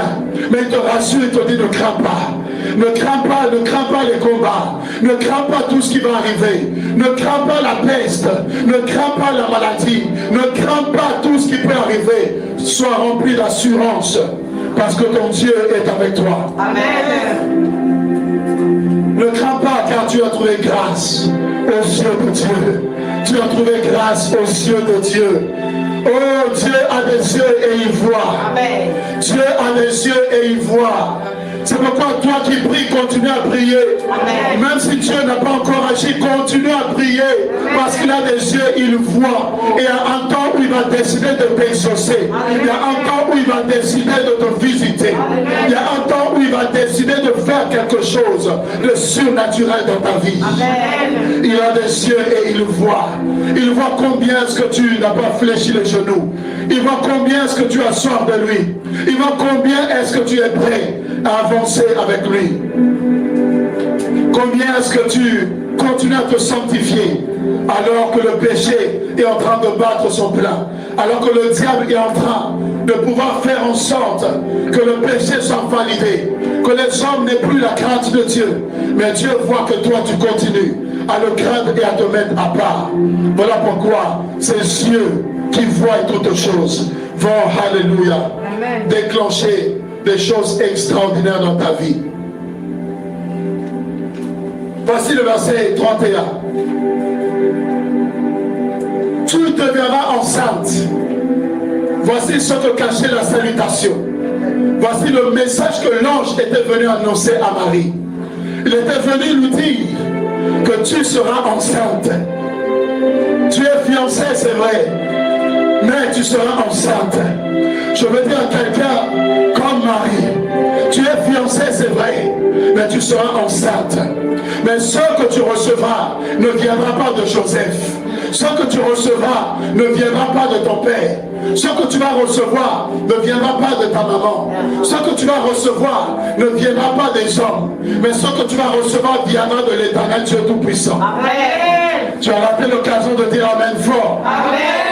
Mais il te rassure, il te dit ne crains pas. Ne crains pas les combats. Ne crains pas tout ce qui va arriver. Ne crains pas la peste. Ne crains pas la maladie. Ne crains pas tout ce qui peut arriver. Sois rempli d'assurance. Parce que ton Dieu est avec toi. Amen. Ne crains pas car tu as trouvé grâce aux yeux de Dieu. Tu as trouvé grâce aux yeux de Dieu. Oh, Dieu a des yeux et il voit. Amen. Dieu a des yeux et il voit. C'est pourquoi toi qui pries, continue à prier. Amen. Même si Dieu n'a pas encore agi, continue à prier. Parce qu'il a des yeux, il voit. Et il y a un temps où il va décider de t'exaucer. Il y a un temps où il va décider de te visiter. Il y a un temps où il va décider de faire quelque chose de surnaturel dans ta vie. Amen. Il a des yeux et il voit. Il voit combien est-ce que tu n'as pas fléchi les genoux. Il voit combien est-ce que tu as soif de lui. Il voit combien est-ce que tu es prêt à avancer avec lui. Combien est-ce que tu continues à te sanctifier alors que le péché est en train de battre son plein, alors que le diable est en train de pouvoir faire en sorte que le péché soit validé, que les hommes n'aient plus la crainte de Dieu, mais Dieu voit que toi tu continues à le craindre et à te mettre à part. Voilà pourquoi ces yeux qui voient toutes choses vont, alléluia, déclencher des choses extraordinaires dans ta vie. Voici le verset 31. Tu deviendras enceinte. Voici ce que cachait la salutation. Voici le message que l'ange était venu annoncer à Marie. Il était venu lui dire que tu seras enceinte. Tu es fiancée, c'est vrai, mais tu seras enceinte. Je veux dire à quelqu'un comme Marie, tu es fiancée, c'est vrai, mais tu seras enceinte. Mais ce que tu recevras ne viendra pas de Joseph. Ce que tu recevras ne viendra pas de ton père. Ce que tu vas recevoir ne viendra pas de ta maman. Ce que tu vas recevoir ne viendra pas des hommes. Mais ce que tu vas recevoir viendra de l'Éternel Dieu Tout-Puissant. Amen. Tu as raté l'occasion de dire Amen fort. Amen.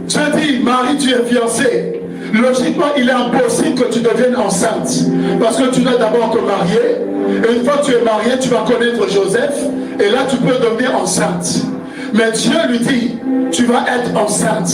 Je dis, Marie, tu es fiancée. Logiquement, il est impossible que tu deviennes enceinte. Parce que tu dois d'abord te marier. Et une fois que tu es marié, tu vas connaître Joseph. Et là, tu peux devenir enceinte. Mais Dieu lui dit, tu vas être enceinte.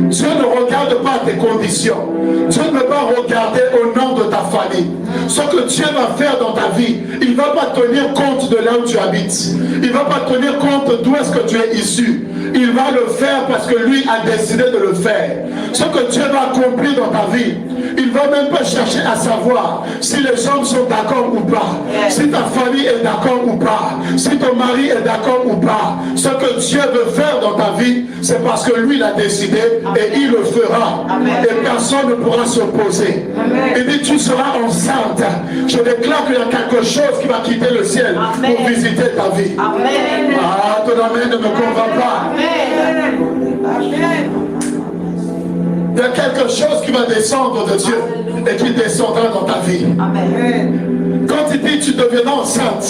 Dieu ne regarde pas tes conditions. Dieu ne va pas regarder au nom de ta famille. Ce que Dieu va faire dans ta vie, il ne va pas tenir compte de là où tu habites. Il ne va pas tenir compte d'où est-ce que tu es issu. Il va le faire parce que lui a décidé de le faire. Ce que Dieu va accomplir dans ta vie, il ne va même pas chercher à savoir si les hommes sont d'accord ou pas, si ta famille est d'accord ou pas, si ton mari est d'accord ou pas. Ce que Dieu veut faire dans ta vie, c'est parce que lui l'a décidé et il le fera. Et personne ne pourra s'opposer. Il dit, tu seras enceinte. Je déclare qu'il y a quelque chose qui va quitter le ciel pour visiter ta vie. Amen. Ah, ton amen ne me convainc pas. Il y a quelque chose qui va descendre de Dieu et qui descendra dans ta vie. Amen. Quand il dit tu deviendras enceinte,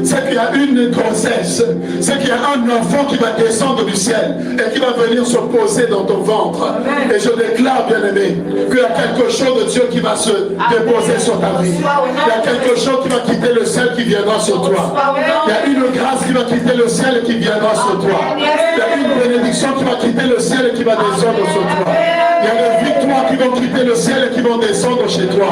c'est qu'il y a une grossesse, c'est qu'il y a un enfant qui va descendre du ciel et qui va venir se poser dans ton ventre. Amen. Et je déclare, bien-aimé, qu'il y a quelque chose de Dieu qui va se déposer sur ta vie. Il y a quelque chose qui va quitter le ciel qui viendra sur toi. Il y a une grâce qui va quitter le ciel et qui viendra sur toi. Il y a une bénédiction qui va quitter le ciel et qui va descendre sur toi. Il y a des victoires qui vont quitter le ciel et qui vont descendre chez toi.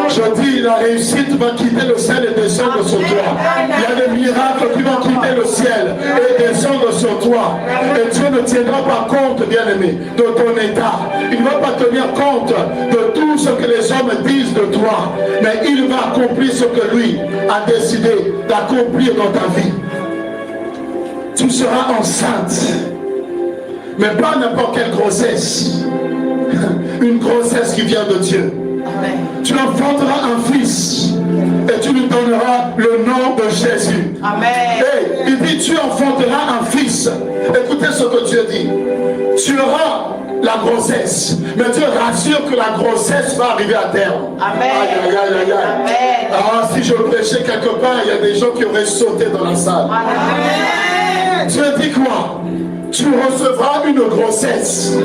Je dis, la réussite va quitter le ciel et descendre sur toi. Il y a des miracles qui vont quitter le ciel et descendre sur toi. Et Dieu ne tiendra pas compte, bien-aimé, de ton état. Il ne va pas tenir compte de tout ce que les hommes disent de toi. Mais il va accomplir ce que lui a décidé d'accomplir dans ta vie. Tu seras enceinte. Mais pas n'importe quelle grossesse. Une grossesse qui vient de Dieu. Amen. Tu enfanteras un fils et tu lui donneras le nom de Jésus. Amen. Et il dit tu enfanteras un fils. Écoutez ce que Dieu dit. Tu auras la grossesse, mais Dieu rassure que la grossesse va arriver à terme. Amen. Aïe, aïe, aïe, aïe. Amen. Alors si je prêchais quelque part, il y a des gens qui auraient sauté dans la salle. Amen. Dieu dit quoi? tu recevras une grossesse.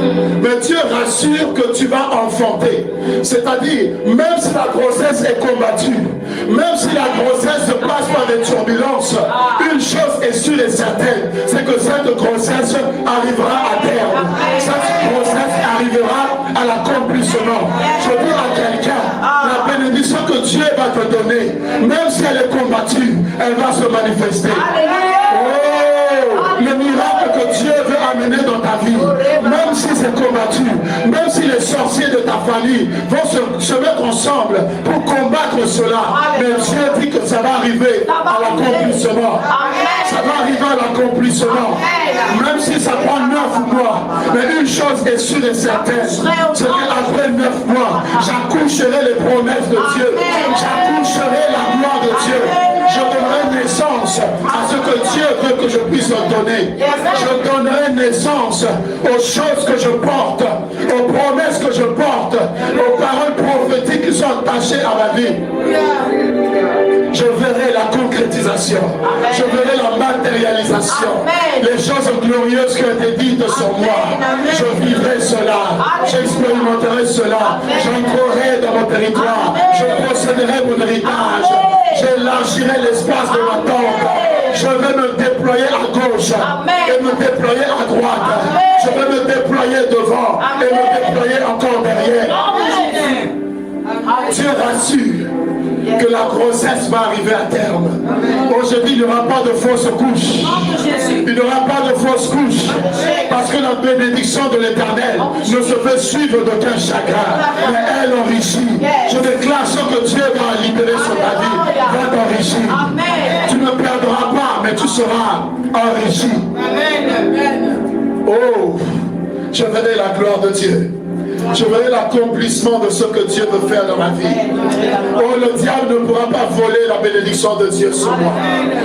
Mais Dieu rassure que tu vas enfanter. C'est-à-dire, même si la grossesse est combattue, même si la grossesse se passe par des turbulences, une chose est sûre et certaine, c'est que cette grossesse arrivera à terme. Cette grossesse arrivera à l'accomplissement. Je dis à quelqu'un, la bénédiction que Dieu va te donner, même si elle est combattue, elle va se manifester. Le miracle que Dieu veut amener dans ta vie, même si c'est combattu, même si les sorciers de ta famille vont se mettre ensemble pour combattre cela, mais Dieu dit que ça va arriver à l'accomplissement. Ça va arriver à l'accomplissement. Même si ça prend 9 mois, mais une chose est sûre et certaine, c'est qu'après 9 mois, j'accoucherai les promesses de Dieu, j'accoucherai la gloire de Dieu. Je donnerai naissance à ce que Dieu veut que je puisse donner. Je donnerai naissance aux choses que je porte, aux promesses que je porte, aux paroles prophétiques qui sont attachées à ma vie. Je verrai la concrétisation. Je verrai la matérialisation. Les choses glorieuses qui ont été dites sur moi. Je vivrai cela. J'expérimenterai cela. J'entrerai dans mon territoire. Je posséderai mon héritage. J'élargirai l'espace de ma tente. Je vais me déployer à gauche et me déployer à droite. Je vais me déployer devant et me déployer encore derrière. Dieu rassure que la grossesse va arriver à terme. Aujourd'hui, il n'y aura pas de fausse couche. Il n'y aura pas de fausse couche. Parce que la bénédiction de l'Éternel ne se fait suivre d'aucun chagrin. Mais elle enrichit. Je déclare ce que Dieu va libérer sur ta vie. Va t'enrichir. Tu ne perdras pas, mais tu seras enrichi. Oh, je verrai la gloire de Dieu. Je verrai l'accomplissement de ce que Dieu veut faire dans ma vie. Oh, le diable ne pourra pas voler la bénédiction de Dieu sur moi.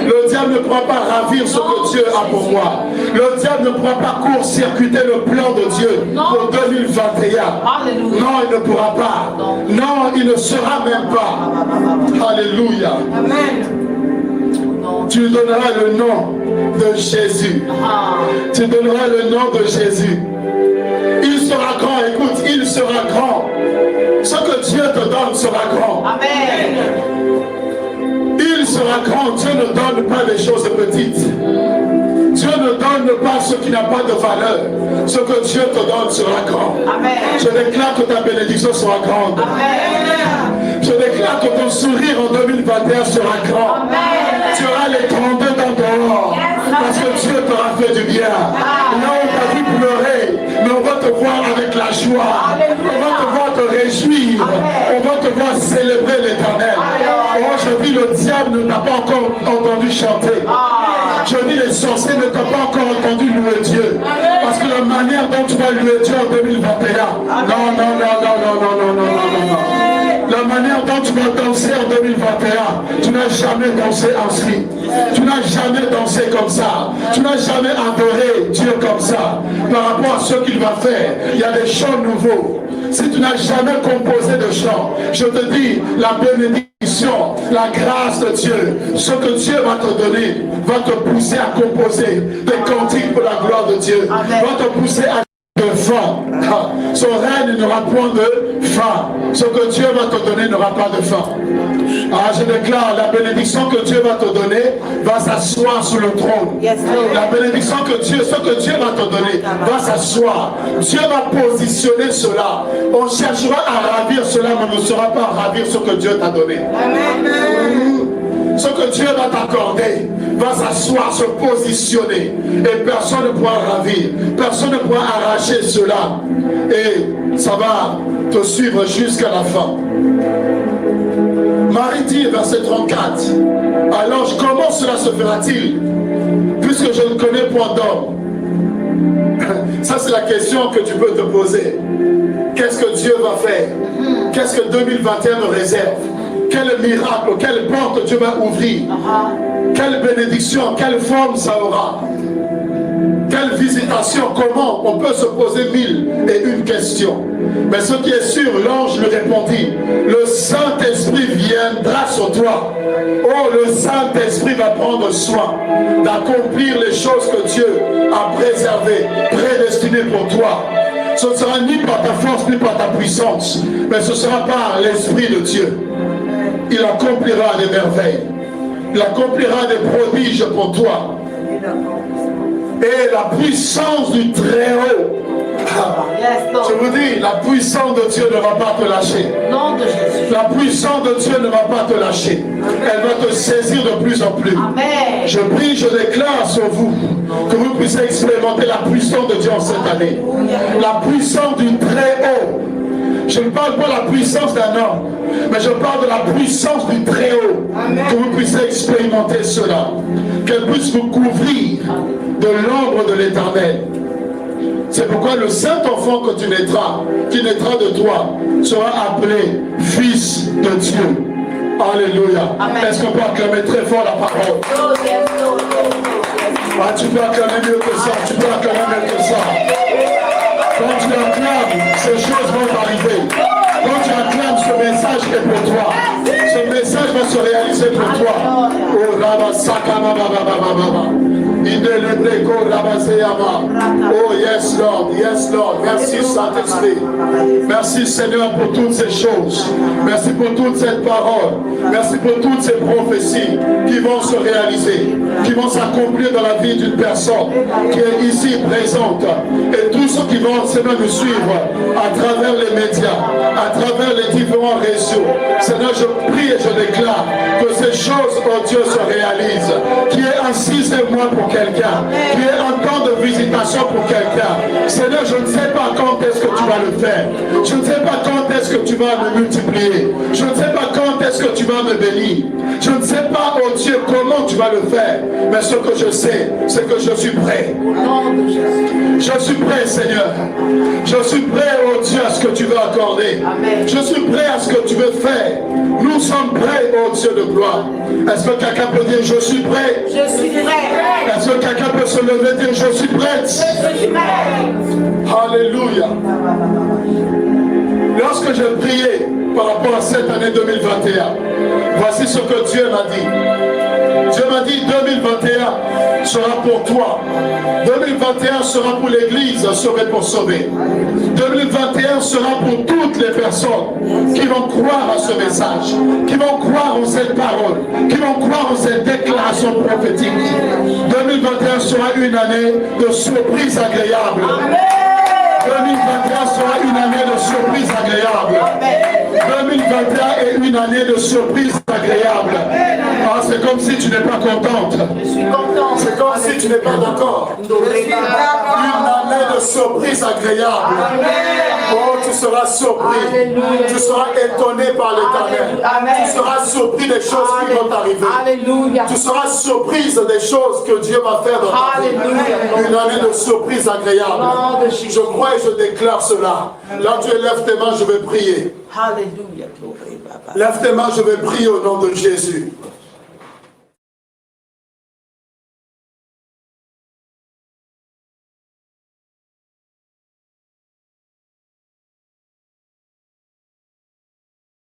Le diable ne pourra pas ravir ce que Dieu a pour moi. Le diable ne pourra pas court-circuiter le plan de Dieu pour 2021. Non, il ne pourra pas. Non, il ne sera même pas. Alléluia. Tu donneras le nom de Jésus. Tu donneras le nom de Jésus. Il sera grand, écoute, il sera grand. Ce que Dieu te donne sera grand. Amen. Il sera grand. Dieu ne donne pas des choses petites. Dieu ne donne pas ce qui n'a pas de valeur. Ce que Dieu te donne sera grand. Amen. Je déclare que ta bénédiction sera grande. Amen. Je déclare que ton sourire en 2021 sera grand. Amen. Tu auras les 32 dents dehors. Parce que Dieu t'aura fait du bien. Là on t'a vu pleurer, mais on va te voir avec la joie. On va te voir te réjouir. On va te voir célébrer l'Éternel. Aujourd'hui, le diable ne t'a pas encore entendu chanter. Je dis, les sorciers ne t'ont pas encore entendu louer Dieu. Parce que la manière dont tu vas louer Dieu en 2021, non. La manière dont tu vas danser en 2021, tu n'as jamais dansé ainsi. Tu n'as jamais dansé comme ça. Tu n'as jamais adoré Dieu comme ça. Par rapport à ce qu'il va faire, il y a des chants nouveaux. Si tu n'as jamais composé de chants, je te dis, la bénédiction, la grâce de Dieu, ce que Dieu va te donner, va te pousser à composer des cantiques pour la gloire de Dieu. Va te pousser à de faim. Son règne n'aura point de faim. Ce que Dieu va te donner n'aura pas de faim. Je déclare, la bénédiction que Dieu va te donner va s'asseoir sur le trône. La bénédiction que Dieu, ce que Dieu va te donner va s'asseoir. Dieu va positionner cela. On cherchera à ravir cela, mais on ne saura pas ravir ce que Dieu t'a donné. Ce que Dieu va t'accorder va s'asseoir, se positionner. Et personne ne pourra ravir. Personne ne pourra arracher cela. Et ça va te suivre jusqu'à la fin. Marie dit, verset 34. Alors, comment cela se fera-t-il? Puisque je ne connais point d'homme. Ça, c'est la question que tu peux te poser. Qu'est-ce que Dieu va faire? Qu'est-ce que 2021 me réserve? Quel miracle, quelle porte Dieu va ouvrir? Quelle bénédiction, quelle forme ça aura? quelle visitation, comment? On peut se poser 1001 questions. Mais ce qui est sûr, l'ange lui répondit, le Saint-Esprit viendra sur toi. Oh, le Saint-Esprit va prendre soin d'accomplir les choses que Dieu a préservées, prédestinées pour toi. Ce ne sera ni par ta force, ni par ta puissance, mais ce sera par l'Esprit de Dieu. Il accomplira des merveilles. Il accomplira des prodiges pour toi. Et la puissance du Très-Haut, je vous dis, la puissance de Dieu ne va pas te lâcher. La puissance de Dieu ne va pas te lâcher. Elle va te saisir de plus en plus. Amen. Je prie, je déclare sur vous que vous puissiez expérimenter la puissance de Dieu en cette année. La puissance du Très-Haut. Je ne parle pas de la puissance d'un homme, mais je parle de la puissance du Très-Haut. Que vous puissiez expérimenter cela. Qu'elle puisse vous couvrir de l'ombre de l'Éternel. C'est pourquoi le Saint-Enfant que tu naîtras, qui naîtra de toi, sera appelé Fils de Dieu. Alléluia. Est-ce qu'on peut acclamer très fort la parole? Ah, tu peux acclamer mieux que ça. Tu peux acclamer mieux que ça. Quand tu acclames, ces choses vont arriver. Quand tu acclames, ce message est pour toi. Ce message va se réaliser pour toi. Oh, Rabba Sakama Baba Baba Baba. Oh yes Lord, yes Lord. Merci Saint-Esprit. Merci Seigneur pour toutes ces choses. Merci pour toute cette parole. Merci pour toutes ces prophéties qui vont se réaliser, qui vont s'accomplir dans la vie d'une personne qui est ici présente. Et tous ceux qui vont Seigneur nous suivre à travers les médias, à travers les différents réseaux. Seigneur, je prie et je déclare que ces choses, oh Dieu, se réalisent. Qui est un 6e mois pour quelqu'un, qui est un temps de visitation pour quelqu'un. Seigneur, je ne sais pas quand est-ce que tu vas le faire. Je ne sais pas quand est-ce que tu vas me multiplier. Je ne sais pas quand est-ce que tu vas me bénir. Je ne sais pas, oh Dieu, comment tu vas le faire. Mais ce que je sais, c'est que je suis prêt. Je suis prêt, Seigneur. Je suis prêt, oh Dieu, à ce que tu veux accorder. Je suis prêt à ce que tu veux faire. Nous sommes prêts, oh Dieu de gloire. Est-ce que quelqu'un peut dire, je suis prêt? Je suis prêt. Est-ce que quelqu'un peut se lever et dire, je suis prête? Je suis prêt. Alléluia. Lorsque j'ai prié par rapport à cette année 2021, voici ce que Dieu m'a dit. Dieu m'a dit 2021 sera pour toi. 2021 sera pour l'Église sauvée pour sauver. 2021 sera pour toutes les personnes qui vont croire à ce message, qui vont croire en cette parole, qui vont croire en cette déclaration prophétique. 2021 sera une année de surprise agréable. 2021 sera une année de surprise agréable. 2021 est une année de surprise agréable. Ah, c'est comme si tu n'es pas contente. Je suis content. C'est comme si tu n'es pas d'accord. Une année de surprise agréable. Oh, tu seras surpris. Tu seras étonné par l'Éternel. Tu seras surpris des choses qui vont t'arriver. Tu seras surprise des choses que Dieu va faire dans ta vie. Une année de surprise agréable. Je crois et je déclare cela. Là, tu lèves tes mains, je vais prier. Alléluia. Lève tes mains, je vais prier au nom de Jésus.